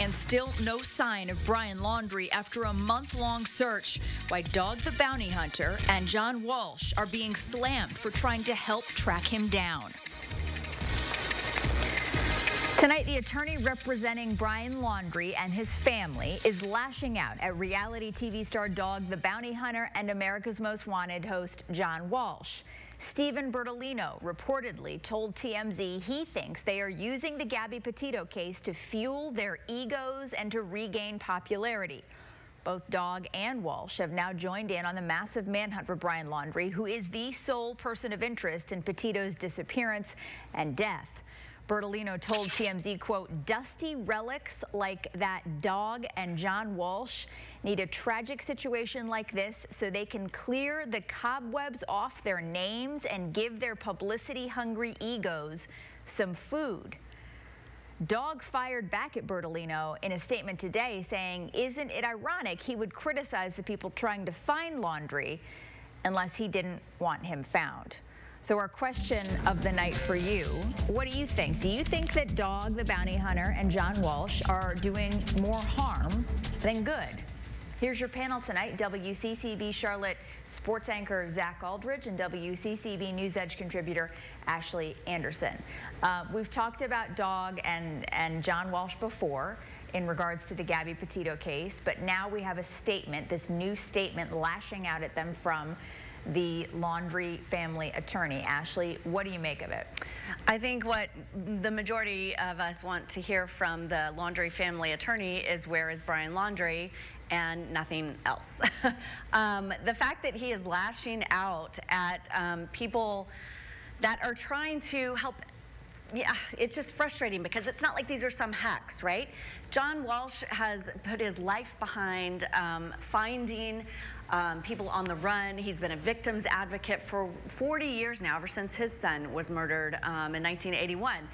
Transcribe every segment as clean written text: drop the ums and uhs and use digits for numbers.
And still no sign of Brian Laundrie after a month-long search. Why Dog the Bounty Hunter and John Walsh are being slammed for trying to help track him down. Tonight, the attorney representing Brian Laundrie and his family is lashing out at reality TV star Dog the Bounty Hunter and America's Most Wanted host John Walsh. Steven-Bertolino reportedly told TMZ he thinks they are using the Gabby-Petito case to fuel their egos and to regain popularity. Both Dog and Walsh have now joined in on the massive manhunt for Brian Laundrie, who is the sole person of interest in Petito's disappearance and death. Bertolino told TMZ, quote, "Dusty relics like that Dog and John Walsh need a tragic situation like this so they can clear the cobwebs off their names and give their publicity-hungry egos some food." Dog fired back at Bertolino in a statement today saying, "Isn't it ironic he would criticize the people trying to find Laundrie unless he didn't want him found?" So our question of the night for you, what do you think? Do you think that Dog the Bounty Hunter and John Walsh are doing more harm than good? Here's your panel tonight. WCCB Charlotte sports anchor Zach-Aldridge and WCCB News-Edge contributor Ashley Anderson. We've talked about Dog and John Walsh before in regards to the Gabby-Petito case, but now we have a statement, this new statement lashing out at them from the Laundrie family attorney. Ashley, what do you make of it? I think what the majority of us want to hear from the Laundrie family attorney is where is Brian Laundrie and nothing else. The fact that he is lashing out at people that are trying to help, yeah, it's just frustrating because it's not like these are some hacks, right? John Walsh has put his life behind finding people on the run. He's been a victim's advocate for 40 years now, ever since his son was murdered in 1981.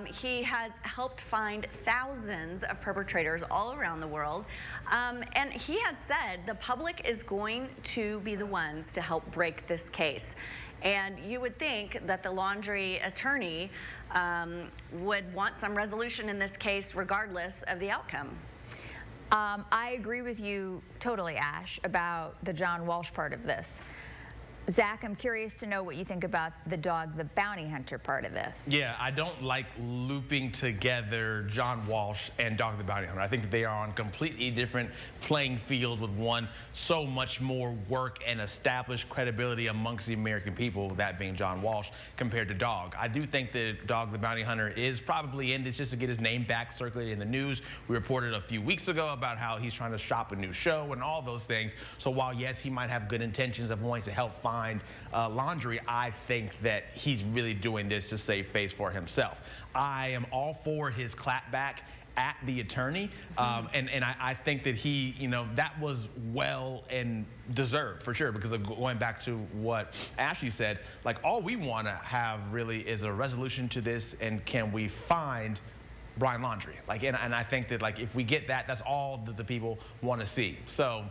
He has helped find thousands of perpetrators all around the world. And he has said the public is going to be the ones to help break this case. And you would think that the Laundrie attorney would want some resolution in this case regardless of the outcome. I agree with you totally, Ash, about the John Walsh part of this. Zach, I'm curious to know what you think about the Dog the Bounty Hunter part of this. Yeah, I don't like looping together John Walsh and Dog the Bounty Hunter. I think that they are on completely different playing fields, with one so much more work and established credibility amongst the American people, that being John Walsh, compared to Dog. I do think that Dog the Bounty Hunter is probably in this just to get his name back circulated in the news. We reported a few weeks ago about how he's trying to shop a new show and all those things. So while, yes, he might have good intentions of wanting to help find Laundrie, I think that he's really doing this to save face for himself. I am all for his clapback at the attorney, and I think that he, you know, that was well and deserved for sure, because of going back to what Ashley said, like, all we want to have really is a resolution to this, and can we find Brian Laundrie? Like, and I think that, like, if we get that, that's all that the people want to see. So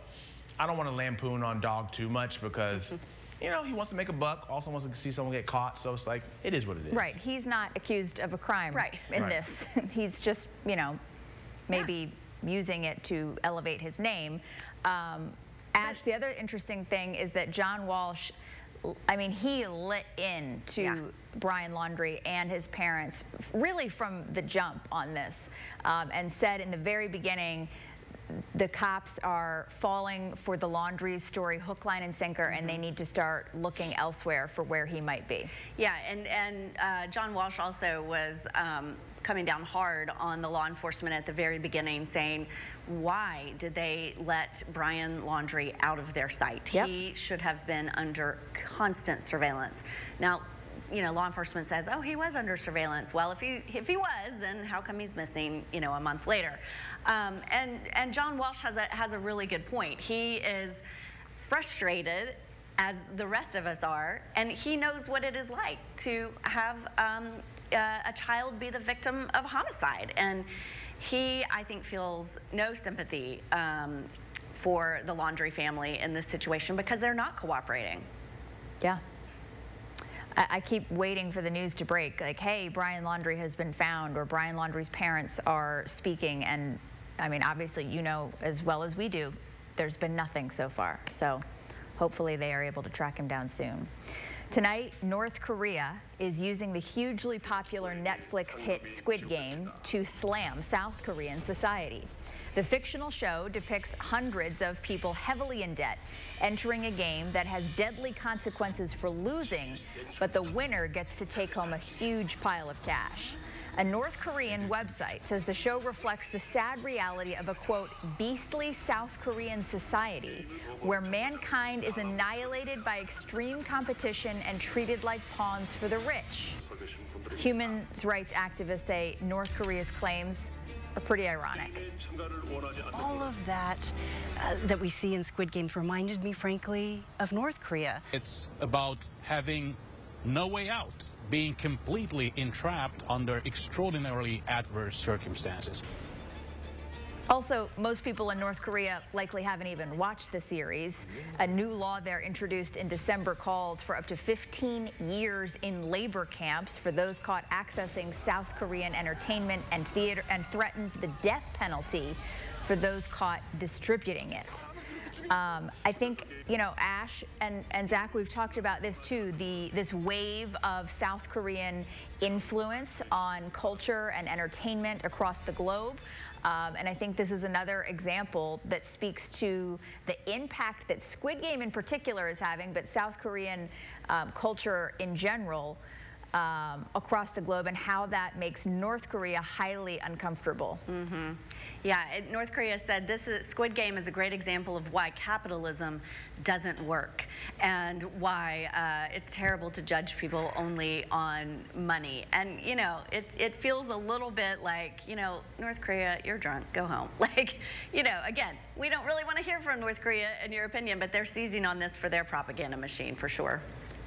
I don't want to lampoon on Dog too much, because you know, he wants to make a buck, also wants to see someone get caught, so it's like, it is what it is. Right, he's not accused of a crime in this. He's just, you know, maybe using it to elevate his name. Ash, the other interesting thing is that John Walsh, I mean, he lit into Brian Laundrie and his parents really from the jump on this, and said in the very beginning, the cops are falling for the Laundrie story hook, line, and sinker, and they need to start looking elsewhere for where he might be. Yeah, and John Walsh also was coming down hard on the law enforcement at the very beginning, saying, why did they let Brian Laundrie out of their sight? He should have been under constant surveillance. Now, you know, law enforcement says, oh, he was under surveillance. Well, if he was, then how come he's missing, you know, a month later? And John Walsh has a really good point. He is frustrated, as the rest of us are, and he knows what it is like to have a child be the victim of homicide. And he, I think, feels no sympathy for the Laundrie family in this situation because they're not cooperating. Yeah. I keep waiting for the news to break, like, hey, Brian Laundrie has been found, or Brian Laundrie's parents are speaking. And I mean, obviously, you know as well as we do, there's been nothing so far. So hopefully they are able to track him down soon. Tonight, North Korea is using the hugely popular Netflix hit Squid Game to slam South Korean society. The fictional show depicts hundreds of people heavily in debt entering a game that has deadly consequences for losing, but the winner gets to take home a huge pile of cash. A North Korean website says the show reflects the sad reality of a, quote, beastly South Korean society where mankind is annihilated by extreme competition and treated like pawns for the rich. Human rights activists say North Korea's claims are pretty ironic. All of that that we see in Squid Games reminded me, frankly, of North Korea. It's about having no way out, being completely entrapped under extraordinarily adverse circumstances. Also, most people in North Korea likely haven't even watched the series. A new law there introduced in December calls for up to 15 years in labor camps for those caught accessing South Korean entertainment and theater, and threatens the death penalty for those caught distributing it. I think, you know, Ash and Zach, we've talked about this too, this wave of South Korean influence on culture and entertainment across the globe. And I think this is another example that speaks to the impact that Squid Game in particular is having, but South Korean culture in general across the globe, and how that makes North Korea highly uncomfortable. Mm-hmm. Yeah, North Korea said Squid Game is a great example of why capitalism doesn't work and why it's terrible to judge people only on money. And, you know, it feels a little bit like, you know, North Korea, you're drunk, go home. Like, you know, again, we don't really want to hear from North Korea in your opinion, but they're seizing on this for their propaganda machine for sure.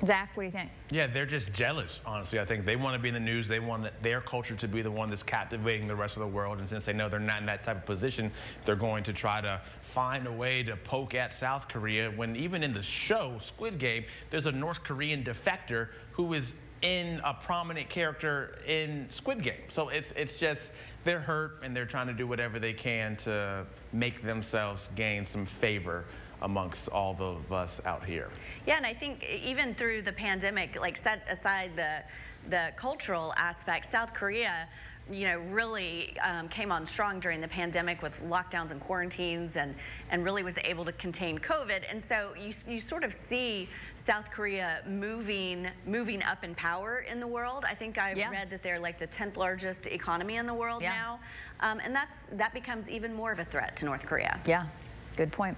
Zach, what do you think? Yeah, they're just jealous, honestly. I think they want to be in the news. They want their culture to be the one that's captivating the rest of the world. And since they know they're not in that type of position, they're going to try to find a way to poke at South Korea, when even in the show, Squid Game, there's a North Korean defector who is in a prominent character in Squid Game. So it's just, they're hurt and they're trying to do whatever they can to make themselves gain some favor amongst all of us out here. Yeah, and I think even through the pandemic, like set aside the cultural aspect, South Korea, you know, really came on strong during the pandemic with lockdowns and quarantines, and really was able to contain COVID. And so you sort of see South Korea moving up in power in the world. I think I read that they're like the 10th largest economy in the world now, and that becomes even more of a threat to North Korea. Yeah, good point.